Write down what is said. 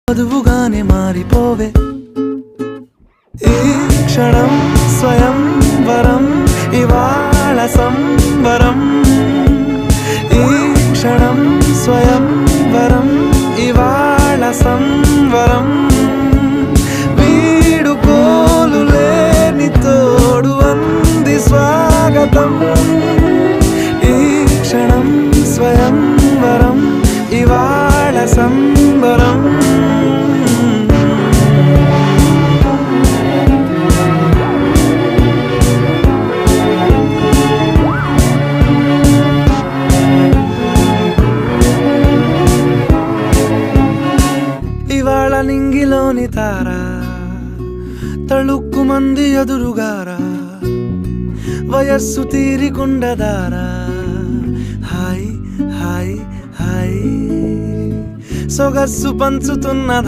వధువుగానే మారిపోవే ఈ క్షణం స్వయంవరం ఇవాళ సంబరం ఈ క్షణం స్వయంవరం ఇవాళ సంవరం వీడుకోలు లేని తోడు అంది స్వాగతం ఈ క్షణం స్వయంవరం ఇవాళ సంబరం ఇవాళ నింగిలోని తారా తళుక్కు మంది ఎదురుగారా వయస్సు తీరికుండదారా హాయ్ హాయ్ హాయ్ సొగస్సు పంచుతున్న